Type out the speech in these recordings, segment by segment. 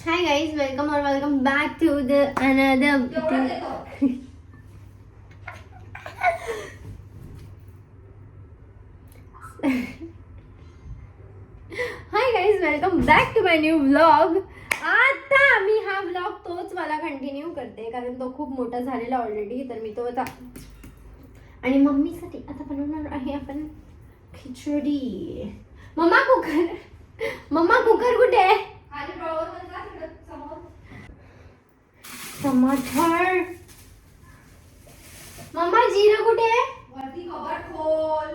Hi guys, welcome back to the another. Hi guys, welcome back to my new vlog. आता मी हा vlog तोच मला continue करते कारण तो खूप मोठा झालेला ऑलरेडी. तर मी तो आता आणि मम्मीसाठी आता बनवणार आहे आपण खिचडी. मम्मा कुकर कुठे आहे? टमाटर. मम्मा जिरं कुठे आहे? वरती कबर खोल.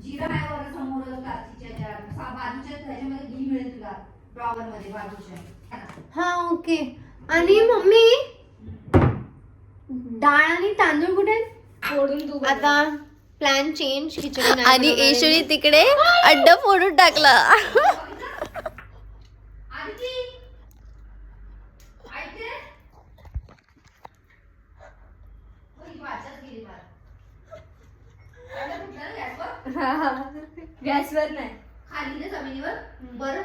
जिरं आहे वर समोर काचीच्या बाजूच्या ह्याच्यामध्ये घी मिळेल तुला ड्रॉवर मध्ये बाजूच्या. हा ओके. आणि मम्मी डाळ आणि तांदूळ कुठे आहेत? फोडून तू आता प्लॅन चेंज. खिचडी आणि ऐश्वरी तिकडे अड्डा फोडून टाकला. गॅसवर नाही खाली ना जमिनीवर. बरं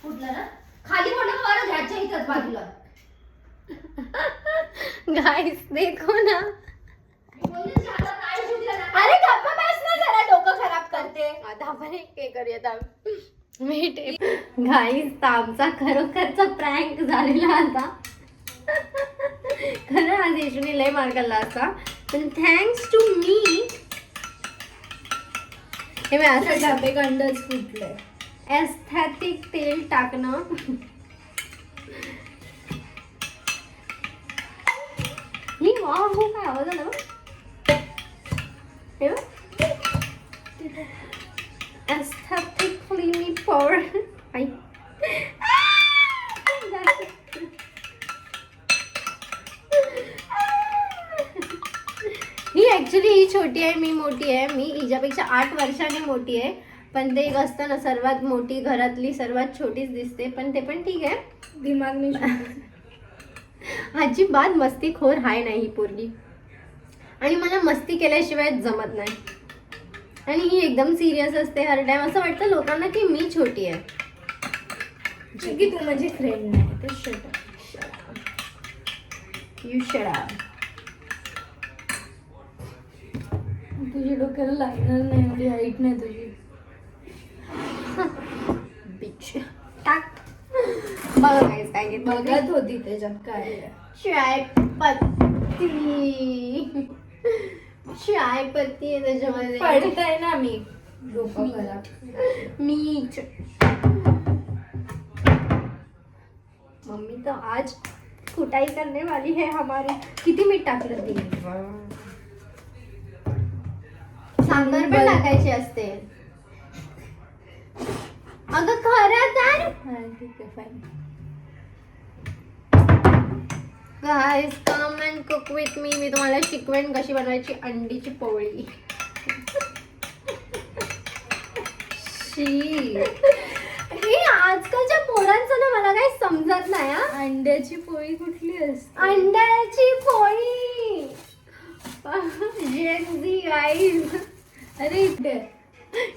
फुटलं ना खाली पडलं. बरं घ्यायच्या इथंच बाजूला. गाइस देखो ना. अरे गप्पा बस ना जरा डोकं खराब करते. आता आपण एक हे करूया. मीठ गाईस तर आमचा खरोखरचा प्रँक झालेला आता. खरं आज यशूने लय मार खाल्ला असता पण थँक्स टू मी हे मी असं डबे अंडच फुटले. एस्थेटिक तेल टाकणं. ही वा हो काय आवाज आला एस्थेटिकली मी पॉवर ही ऍक्च्युली ही छोटी आहे मी मोठी आहे. मी हिच्यापेक्षा 8 वर्षांनी मोठी आहे. पण ते एक असतं ना सर्वात मोठी घरातली सर्वात छोटीच दिसते. पण ते पण ठीक आहे. दिमाग नाही. अजिबात मस्तीखोर हाय नाही ही पोरगी. आणि मला मस्ती केल्याशिवाय जमत नाही. आणि ही एकदम सिरियस असते हर टाइम. असं वाटतं लोकांना की मी छोटी आहे. की तू माझी फ्रेंड नाही. तर शट यू शट अप. तुझ्या डोक्याला लागणार नाही. एवढी हाईट नाही तुझी. बिच टाक. बघा गाईस काय घेतलं. बघत होती त्याच्यात काय. चाय पत्ती आहे त्याच्यामध्ये. पडतंय ना मी डोकं खराब. मीठ. मम्मी तो आज कुटाई करने वाली है हमारी. किती मीठ टाकलं ती. साखर पण टाकायची असते. अगं खरं तर ठीक आहे fine. Guys come and cook with me. मी तुम्हाला शिकवेन कशी बनवायची अंडीची पोळी. हे आजकालच्या पोरांचं ना मला काही समजत नाही. अंड्याची पोळी कुठली असते. अंड्याची पोळी. जेन्झी गाईस. अरे इकडे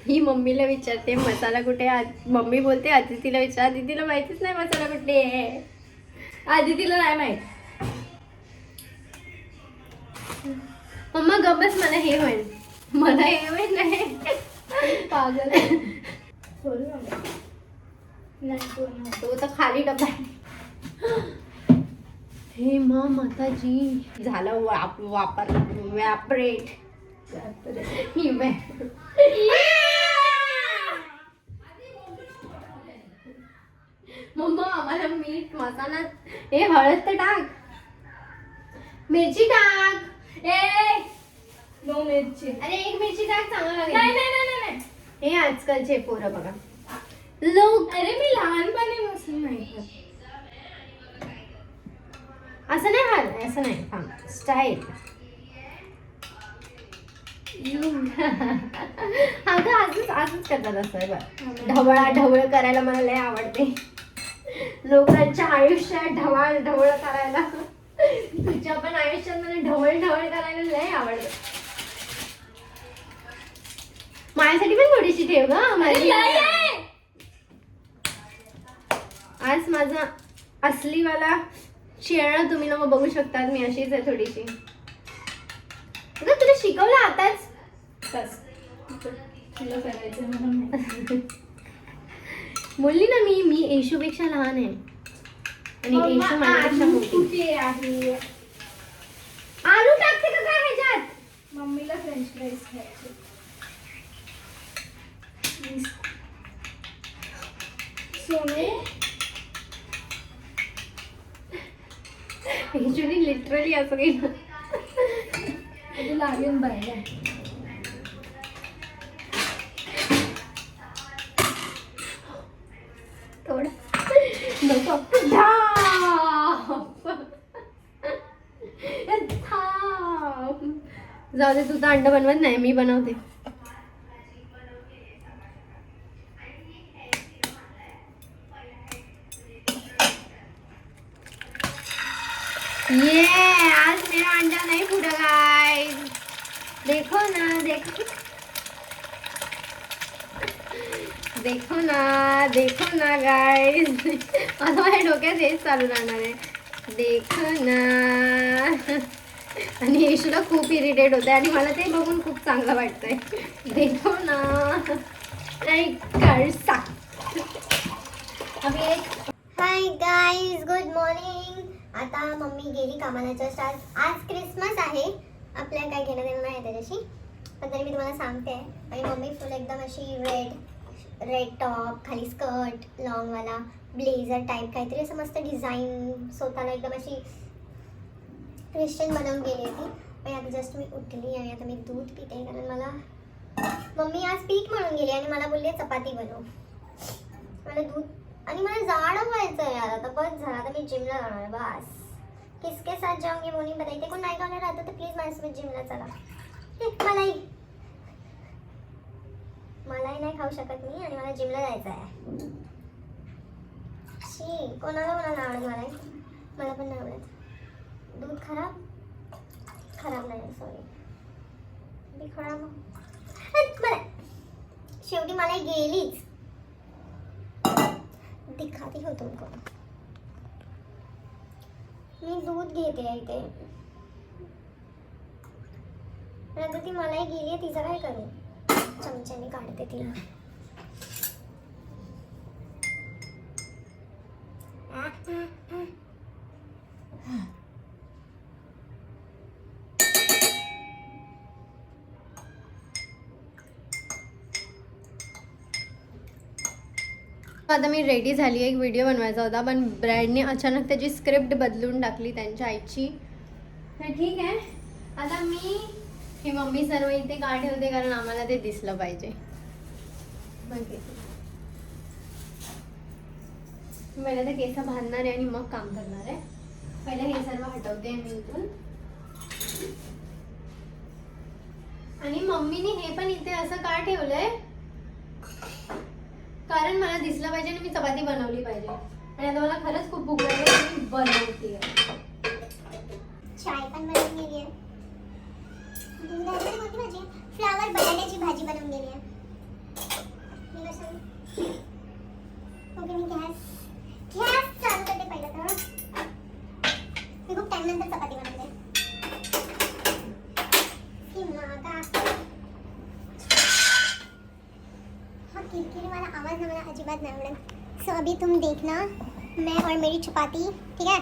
ही मम्मीला विचारते मसाला कुठे. मम्मी बोलते आदितीला विचार. आदितीला माहितीच नाही मसाला कुठे आहे. आधी तिला नाही माहित. मम्मा गबस मला हे होईल. मला हे होईल नाही. पागल तो तर खाली डबा आहे. हे माताजी झालं वापर व्यापरेट. मम्मा आम्हाला मीठ मसाला हे हळद तर टाक. मिरची टाक. नो मिरची. अरे एक मिरची टाक चांगलं लागेल. नाही. हे आजकालचे पोरं बघा लोक. अरे मी लहानपणी मस्त नाही. असं नाही हाल असं नाही. थांब स्टाईल. अगं असंच करतात असं बघ. ढवळ करायला मला लय आवडते. लोकांच्या आयुष्यात ढवळ करायला. तुझ्या पण आयुष्यात मला ढवळ करायला लय आवडतं. माझ्यासाठी पण थोडीशी ठेव ग. माझी आज माझा असलीवाला चेहरा तुम्ही लोक बघू शकतात. मी अशीच आहे थोडीशी. अगं तुला शिकवलं आताच. बस तुला करायचं म्हणून नाही. बोलली ना मी येशूपेक्षा लहान आहे आणि येशू माझ्यापेक्षा मोठी. कुठे आहे? आलू टाकते का काय ह्याच्यात? मम्मीला फ्रेंच फ्राईज खायचे. सोने येशूने लिटरली असं केलं. कधी लागेल बाहेर. थोडं नको. धाप. धाप. जाऊ दे, तू तर अंड बनवत नाही, मी बनवते. ये आज मेरा अंडा नहीं फूटा गाइस. देखो ना, देखो ना गाइस. आता माझ्या डोक्यात हेच चालू राहणार आहे. देखो ना. आणि येशूला खूप इरिटेट होते आणि मला ते बघून खूप चांगलं वाटतंय. देखो ना. नाही करसा. अभी एक हाय गाईज, गुड मॉर्निंग. आता मम्मी गेली कामाला जस्ट. आज क्रिसमस आहे. आपल्याला काय घेणं देणं नाही त्याच्याशी, पण तरी मी तुम्हाला सांगते. आणि मम्मी फुल एकदम अशी रेड टॉप, खाली स्कर्ट लॉंगवाला, ब्लेझर टाईप काहीतरी असं मस्त डिझाईन, स्वतःला एकदम अशी ख्रिश्चन बनवून गेली होती. आणि आता जस्ट मी उठली आणि आता मी दूध पिते, कारण मला मम्मी आज पीठ म्हणून गेली आणि मला बोलली चपाती बनव. मला दूध आणि मला जाड व्हायचं यार. आता बस झालं, आता मी जिमला जाणार. बस किसके साथ जाऊंगी वो नहीं बताइए. कोण नाही खाणार राहतं तर प्लीज माझ्यासोबत जिमला चला. मलाही नाही खाऊ शकत मी आणि मला जिमला जायचं आहे. शी, कोणाला आवडत मला पण नाही आवडत. दूध खराब नाही, सॉरी खराब. शेवटी मला गेलीच. दिखाती हो तुमको. मी दूध घेते इथे. आता ती मलाही गेली आहे, तिचं काय करू. चमच्याने काढते तिला. आता मी रेडी झाली. एक व्हिडिओ बनवायचा होता, पण ब्रॅडने अचानक त्याची स्क्रिप्ट बदलून टाकली त्यांच्या आईची. तर ठीक आहे, आता मी हे मम्मी सर्व इथे का ठेवते, कारण आम्हाला ते दिसलं पाहिजे. पहिले तर केस बांधणार आहे आणि मग काम करणार आहे. पहिले हे सर्व हटवते मी इथून. आणि मम्मीने हे पण इथे असं का ठेवलंय, कारण मला दिसलं पाहिजे आणि मी चपाती बनवली पाहिजे. आणि आता मला खरंच खूप भूक लागली, मी बनवते. चाय पण बनवून गेली आहे. दुधाची कोणती भाजी? फ्लावर बटाट्याची भाजी बनवून गेली आहे. मी कसं ओके, मी गॅस चालू करते पहिलं तर. मी खूप टाइम नंतर चपाती बनवते. किरकिरी वाला आवाज ना मला अजिबात नहीं आवड़त. सो अभी तुम देखना मैं और मेरी चपाती, ठीक है.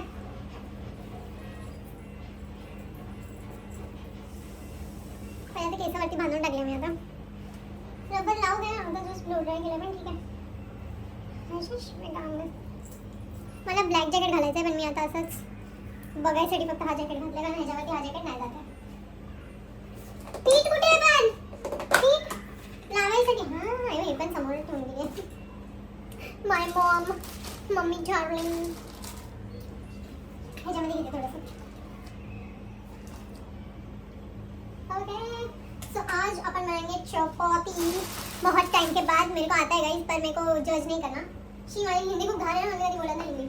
पहले तो केसावरती बांधून टाकले मी. आता रबर लावू दे, आता जस्ट ब्लो ड्राय केलं पण ठीक आहे. मला ब्लॅक जॅकेट घालायचं आहे, पण मी आता असंच बघायसाठी फक्त हा जॅकेट घातलं, कारण ह्याच्यावरती हा जॅकेट नाही जात आहे. पीठ कुठे आहे पण? पीठ लावायसाठी. हां, हे पण समोर ठेवून दिली. माय मम्मी डार्लिंग. ह्याच्यामध्ये घेते थोडंसं. ओके, सो आज अपन बनाएंगे चपाती. बहुत टाइम के बाद. मेरे को आता है गाइस, पर मेरे को जज नहीं करना. शी वाली हिंदी को घाने ना, हमने बोला था हिंदी.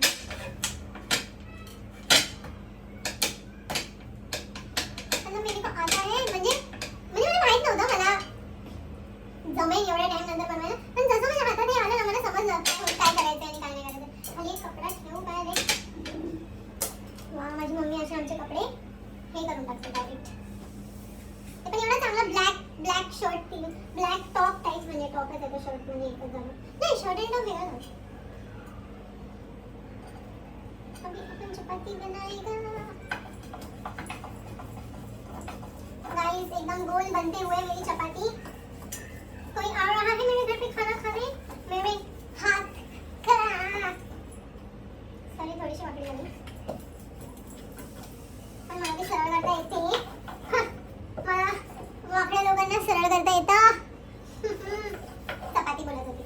मतलब मेरे को आता है, म्हणजे मला माहित नव्हतं मला जमेल एवढ्या टाइम नंतर बनवायला. पण जसं माझ्या हातात हे आलं ना, मला समजलं काय करायचं आणि काय नाही करायचं. खाली एक कपडा नाही शॉर्ट एकदम वेगळा झाला. अभी अपन चपाती बनाएगा. गाइस एकदम गोल बनते हुए मेरी चपाती. कोई आ रहा है मेरे घर पे खाना खाने मेरे हाथ का. सारी थोडीशी वाकडी झाली पण मला ती सरळ करता येते. मला वाकड्या लोकांना सरळ करता येतं. चपाती बोलत होती.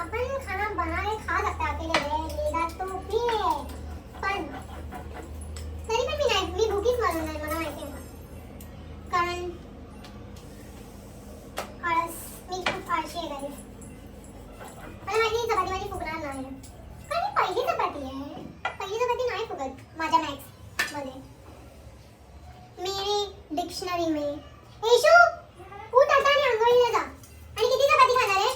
अपन खाना बनाने खा सकते अकेले लेगा तो फिर पण तरी पण मी भूकीच मरून नाही मला माहिती आहे. कारण आळस मी खूप आळशी आहे गाईस. मला माहिती आहे चपाती माझी फुगणार नाही कारण ही पहिली चपाती आहे. पहिली चपाती नाही फुगत माझ्या मॅथ्स मध्ये. मेरे डिक्शनरी में येशू उठ आता आणि अंघोळीला जा. आणि किती चपाती खाणार आहे?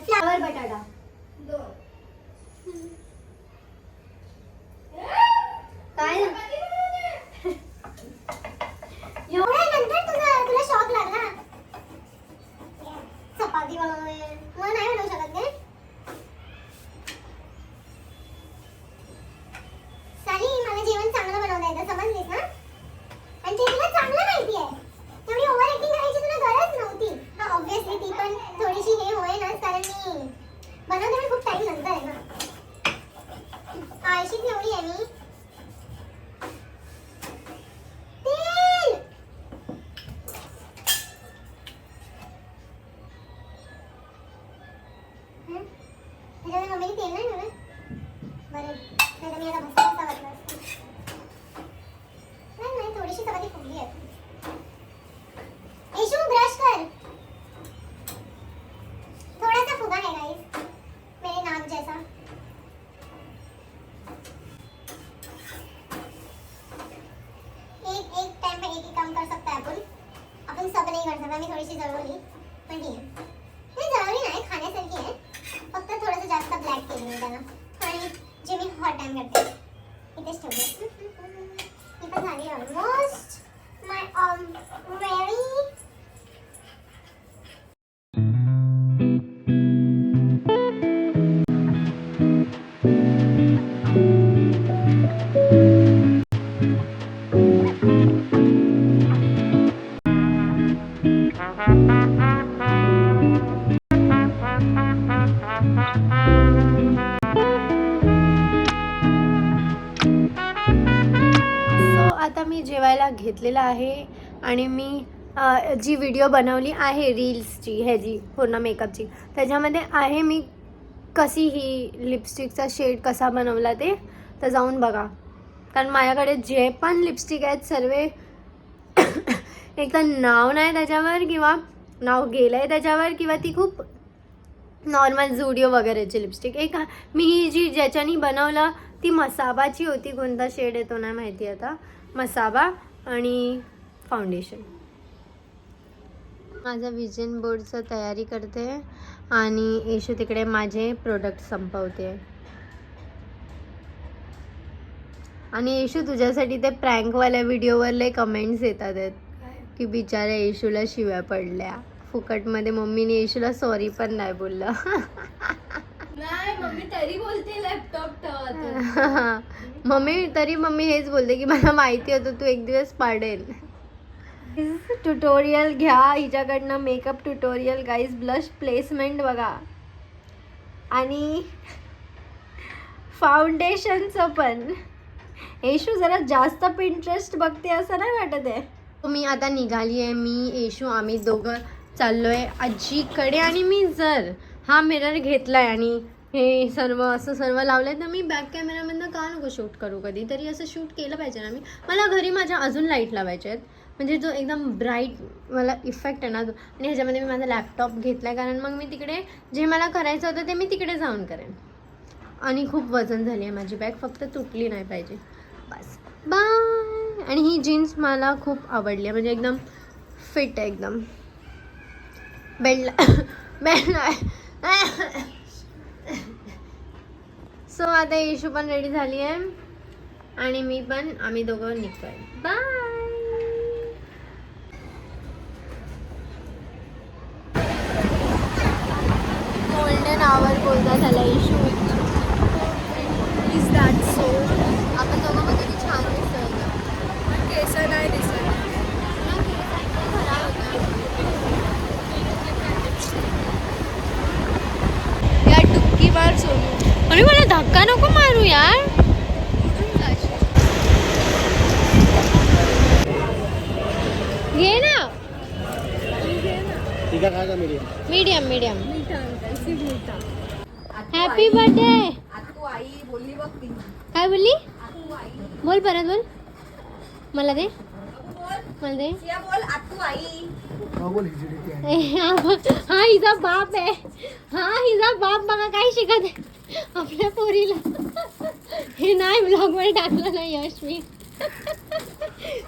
फ्लावर बटाटा 2. काय एवढ्यानंतर तुला शॉक लागला चपाती बनवणे. मला नाही बनवू शकत काय? साली मला जेवण चांगलं बनवता येतं समजलीस ना. आणि ते तुला चांगलं माहिती आहे. एवढी ओव्हर ऍक्टिंग करायची तुला गरज नव्हती. हा ऑब्विसली ती पण थोडीशी हे होईनच कारण मी बनवते पण खूप टाइम नंतर आहे ना. आळशीच एवढी आहे मी. तेल त्याच्यामध्ये मम्मीने तेल नाही ठेवलं. बरं नाही तर मी आता भसा वाटलं असतं. नाही थोडीशी चपाती फुगली आहे. येशू ब्रश कर. थोड़ा सा फुगा है गाइस मेरे नाक जैसा. एक टाइम पे एक ही काम कर सकता है अपन सब नहीं कर सकता. मी थोडीशी जळवली पण ठीक आहे. नाही जळवली नाही खाण्यासारखी आहे. फक्त थोडंसं जास्त ब्लॅक केली मी त्याला. आणि जे मी हॉट टाइम करते इथेच ठेवले. मी पण झाली ऑलमोस्ट माय वेरी. आता मी जेवायला घेतलेलं आहे आणि मी जी व्हिडिओ बनवली आहे रील्सची ह्याची पूर्ण मेकअपची त्याच्यामध्ये आहे मी कशी ही लिपस्टिकचा शेड कसा बनवला ते तर जाऊन बघा. कारण माझ्याकडे जे पण लिपस्टिक आहेत सर्व एक तर नाव नाही त्याच्यावर किंवा नाव गेलं आहे त्याच्यावर किंवा ती खूप नॉर्मल झुडिओ वगैरेची लिपस्टिक. एक मी ही जी ज्याच्यानी बनवलं ती मसाबाची होती. कोणता शेड येतो नाही माहिती आता. मसाबा आणि फाउंडेशन. माझा विजन बोर्डचं तयारी करते आणि येशू तिकडे माझे प्रोडक्ट संपवते. आणि येशू तुझ्यासाठी ते प्रँकवाल्या व्हिडिओवर लय कमेंट्स येतात आहेत की बिचाऱ्या येशूला शिव्या पडल्या फुकटमध्ये. मम्मीने येशूला सॉरी पण नाही बोललं. नाही मम्मी तरी बोलते लॅपटॉप मम्मी हेच बोलते की मला माहिती होतं तू एक दिवस पाडेल. ट्युटोरियल घ्या हिच्याकडनं makeup tutorial guys. Blush placement बघा आणि फाउंडेशनचं पण. येशू जरा जास्त पिंटरेस्ट बघते असं नाही वाटत आहे. मी आता निघाली आहे. मी येशू आम्ही दोघं चाललो आहे आजीकडे. आणि मी जर हा मिरर घेतला आहे आणि हे सर्व लावलं आहे तर मी बॅक कॅमेरामधनं का नको शूट करू. कधीतरी असं शूट केलं पाहिजे ना. मला घरी माझ्या अजून लाईट लावायचे आहेत म्हणजे जो एकदम ब्राईट मला इफेक्ट आहे ना तो. आणि ह्याच्यामध्ये मी माझा लॅपटॉप घेतला आहे कारण मग मी तिकडे जे मला करायचं होतं ते मी तिकडे जाऊन करेन. आणि खूप वजन झाली आहे माझी बॅग. फक्त तुटली नाही पाहिजे बस. बाय. आणि ही जीन्स मला खूप आवडली आहे म्हणजे एकदम फिट आहे एकदम. बेल्ट सो आता येशू पण रेडी झाली आहे आणि मी पण, आम्ही दोघं निघतोय. बाय. गोल्डन आवर बोलता झाला इशू. Is that so? आपण दोघं मग किती छान दिसतोय ना. पण केस नाही दिसत. यार टुक्की मार सोनू. अरे मला धक्का नको मारू यार. घे ना. Medium medium. Happy birthday. आतू आई बोलली बघ ती. काय बोलली? आतू आई. बोल परत बोल. मला दे. बोल. मला दे. सिया बोल आतू आई. हा हिचा बाप आहे. हा हिचा बाप बघा काय शिकत आहे आपल्या पोरीला. हे नाही ब्लॉग मध्ये टाकलं नाही यश मी.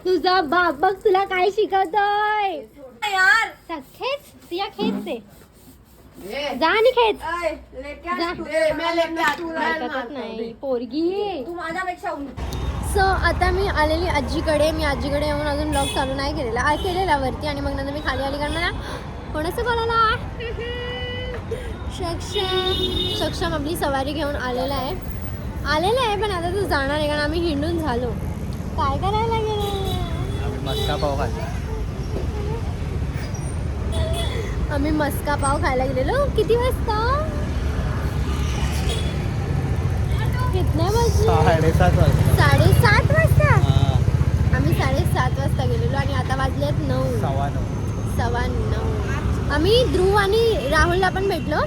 तुझा बाप बघ तुला काय शिकवतोय यार. खेच सिया खेच ते. जा आणि खेच. जा. ऐकतच नाही पोरगी. तू माझ्यापेक्षा सो आता मी आलेली आजीकडे. मी आजीकडे येऊन अजून ब्लॉग चालू नाही केलेला. केलेला वरती आणि मग नंतर मी खाली आली कारण मला कोणाचं बोलायला सक्षम आपली सवारी घेऊन आलेला आहे पण आता तू जाणार आहे कारण आम्ही हिंडून झालो. काय करायला गेलो? मस्का पाव खाल्ला. आम्ही मस्का पाव खायला गेलेलो. किती वाजता? कितना वाजले? 7:30 वाजता. 7:30 वाजता. आम्ही 7:30 वाजता गेलेलो आणि आता वाजलेत 9. 9:15. आम्ही ध्रुव आणि राहुलला पण भेटलो.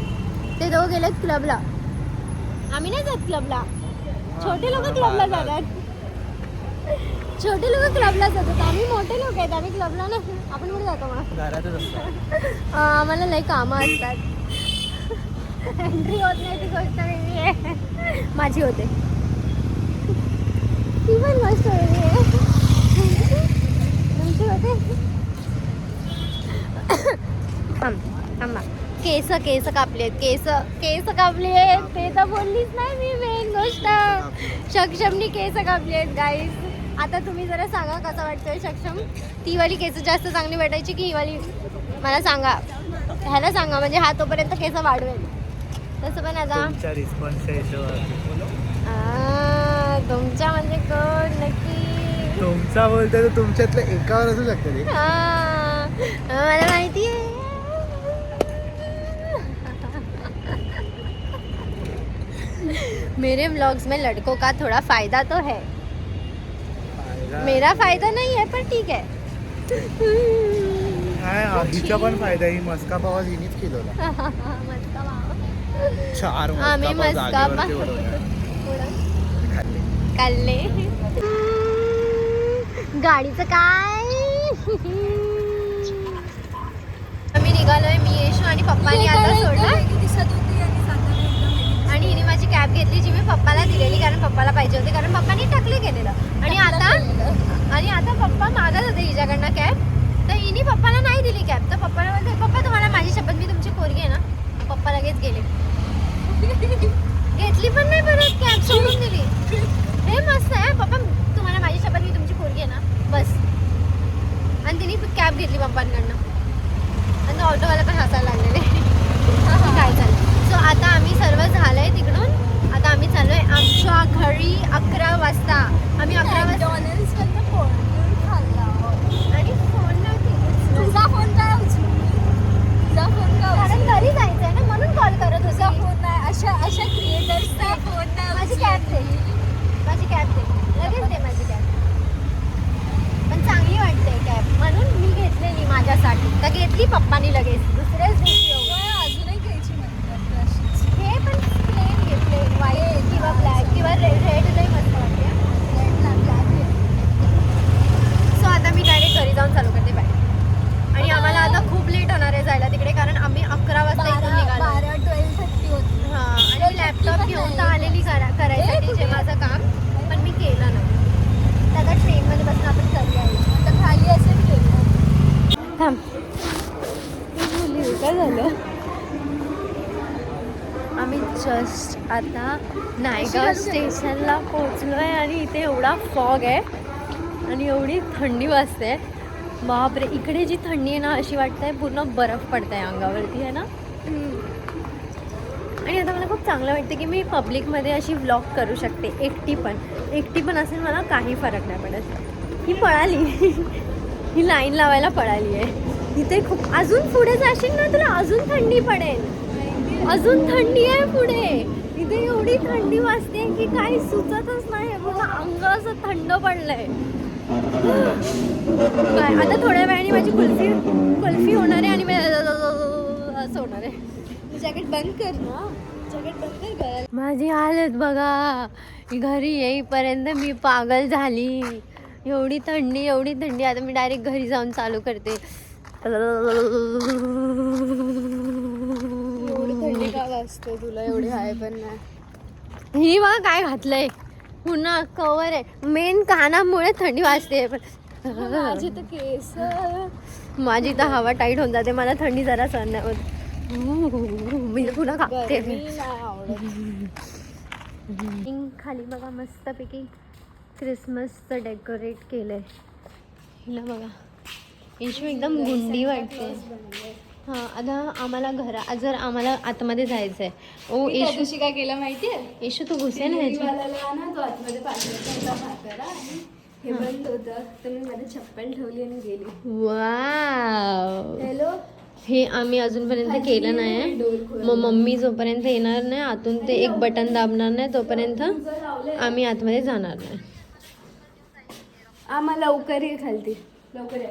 ते दोघं गेलेत क्लबला. आम्ही नाही जात क्लबला. छोटे लोक क्लबला जातात. छोटे लोक क्लबला जातात. आम्ही मोठे लोक आहेत. आम्ही क्लबला नाही. आपण कुठे जातो मग? घरातच असतो. आम्हाला लई कामं असतात. एंट्री होत नाही ती गोष्ट वेगळी आहे. माझी होते ती पण गोष्ट वेगळी आहे. तुमची होते. थांबा. केस कापलेत. केस कापलेत ते तर बोललीच नाही मी. मेन गोष्ट सक्षमनी केस कापलेत गाईज. आता तुम्ही जरा सांगा कसं वाटतंय सक्षम. ती वाली केस जास्त चांगली वाटायची की ही वाली? मला सांगा. ह्याला सांगा म्हणजे हा तोपर्यंत केस वाढवेल. तसं पण आता तुमच्या रिस्पॉन्सच्या हिशोबाने. तुमच्या म्हणजे कोण नक्की? तुमचा बोलतोय तर तुमच्यातलं एकावर असू शकतं ते. मला माहिती आहे. मेरे व्लॉग्स में लड़कों का थोड़ा फायदा तो है. मेरा फायदा नहीं है पर ठीक है. हिचा पण फायदा. ही मस्का पाव हिनीच केलेला. मस्का पाव. 4 आम्ही मस्का पाव खाल्ले. गाडीचं काय? आम्ही निघालोय. मी येशू आणि पप्पानी आता सोडलं आणि हिने माझी कॅब घेतली जी मी पप्पाला दिलेली कारण पप्पाला पाहिजे होती कारण पप्पानी टकले केलेलं. आणि आता पप्पा मागत होते हिच्याकडनं कॅब तर हिने पप्पाला नाही दिली कॅब. तर पप्पाला म्हणते पप्पा तुम्हाला माझी शपथ मी तुमची पोरगी आहे ना. पप्पा लगेच गेले. घेतली पण नाही परत कॅब सोडून दिली. हे मस्त आहे. पप्पा तुम्हाला माझी शपथ मी तुमची पोरगी आहे ना बस. आणि तिने कॅब घेतली पप्पांकडनं आणि ऑटोवाला पण हसायला लागलेले काय चाललं. सो आता आम्ही सर्व झालंय तिकडून. आता आम्ही चाललोय आमच्या घरी 11 वाजता. आम्ही 11 वाजता आणि फोन नव्हती. तुझा फोन काय उचलू? तुझा फोन काय कारण घरी जायचंय ना म्हणून कॉल करत तुझा होता. फोन नाही. अशा क्रिएटर्सचा फोन नाही. माझी कॅब दे. लगेच दे माझी कॅब. पण चांगली वाटते कॅब म्हणून मी घेतलेली माझ्यासाठी. तर घेतली पप्पानी लगेच दुसऱ्याच दिवशी. अजूनही घ्यायची म्हणतात. हे पण प्लेन घेतले व्हाईट किंवा ब्लॅक किंवा रेड लई मस्त वाटते. ब्लॅक आता नायगाव स्टेशनला पोहोचलोय आणि इथे एवढा फॉग आहे आणि एवढी थंडी वाजते. बापरे, इकडे जी थंडी आहे ना अशी वाटतंय पूर्ण बर्फ पडतंय अंगावरती आहे ना. आणि आता मला खूप चांगलं वाटतं की मी पब्लिकमध्ये अशी व्लॉग करू शकते, एकटी पण असेल मला काही फरक नाही पडत. ही पळाली ही लाईन लावायला पळाली आहे. इथे खूप अजून पुढे जाशील ना तुला अजून थंडी पडेल, अजून थंडी आहे पुढे. इथे एवढी थंडी वाजते की काही सुचतच नाही, पूर्ण अंग असं थंड पडलंय. काय आता थोड्या वेळाने माझी कुल्फी होणार आहे आणि मी असं होणार आहे. जॅकेट बंद कर ना, जॅकेट बंद कर. माझी हालत बघा, घरी येईपर्यंत मी पागल झाली. एवढी थंडी. आता मी डायरेक्ट घरी जाऊन चालू करते. एवढी थंडी का वाजते तुला? एवढी आहे पण नाही. ही बघा काय घातलंय, पुन्हा कवर आहे. मेन कानामुळे थंडी वाजते. माझे तर केस. माझी तर हवा टाईट होऊन जाते, मला थंडी जरा सहन नाही होत. मी पुन्हा कापते. गरमी नाही आवडत. खाली बघा मस्तपैकी क्रिसमसचं डेकोरेट केलंय. हिला बघा, येशू एकदम गुंडी वाटते. हां, आता आम्हाला आतमध्ये जायचं आहे. ओ त्या येशू, दिवशी काय केलं माहितीये? येशू तू घुसे ना ह्याच्यात. दिवाळीला ना तो आतमध्ये पाठवायचा म्हातारा आणि हे बंद होतं, तर मी माझी चप्पल ठेवली आणि गेली. वाव, हॅलो, हे आम्ही अजूनपर्यंत केलं नाही. मग मम्मी जोपर्यंत येणार नाही आतून ते एक बटन दाबणार नाही तोपर्यंत आम्ही आतमध्ये जाणार नाही. आम्हाला लवकर ये खालती, लवकर ये.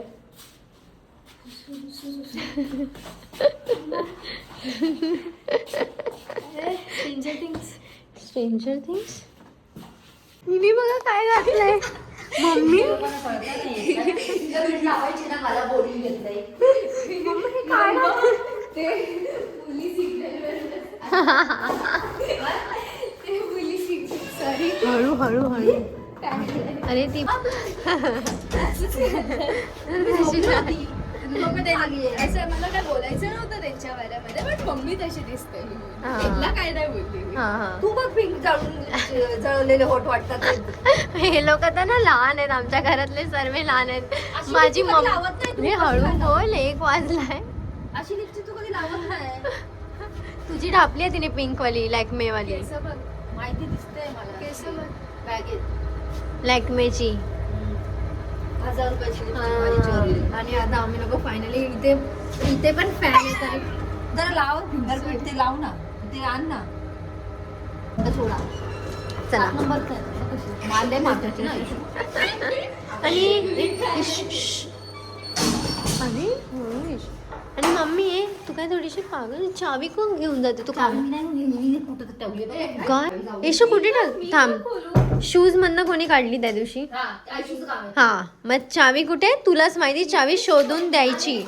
Stranger things. मी बघा काय घातलंय. मम्मी लावायची ना, मला बोलून घेतलंय. काय घातलंय? ते पोलीस सॉरी. हळू. अरे ती असं मला काय बोलायचं नव्हतं त्यांच्या वाऱ्यामध्ये, पण मम्मी तशी दिसते. तिला काय नाही बोलली. तू बघ पिंक जळवलेले होट वाटतात. हे लोक तर ना लहान आहेत, आमच्या घरातले सर्व लहान आहेत. माझी लिपस्टिक कधी लावत नाही तू, मम्मी हळू बोल, 1 वाजलाय. अशी लिपस्टिक तू कधी लावत नाही. तुझी ढापली आहे तिने पिंक वाली, लॅक्मे वाली. केस बघ, माहिती दिसते मला. केस बघ बॅगेत, लॅक्मेची. 1000 रुपयाची लिपस्टिक माझी चोरली. आणि आता आम्ही लोक फायनली इथे पण फॅन आहे तरी जरा लाव फिंगरप्रिंट, ते लाव ना, ते आण ना. आता सोडा. चला. 7 नंबर मांदे मागचे ना. आणि मम्मी आहे तू काय थोडीशी पागल, चावी कोण घेऊन जाते तू? काम मी कुठं ठेवली काय येशू कुठे थांब, शूज मधनं कोणी काढली त्या दिवशी? हा, मग चावी कुठे? तुलाच माहिती, चावी शोधून द्यायची.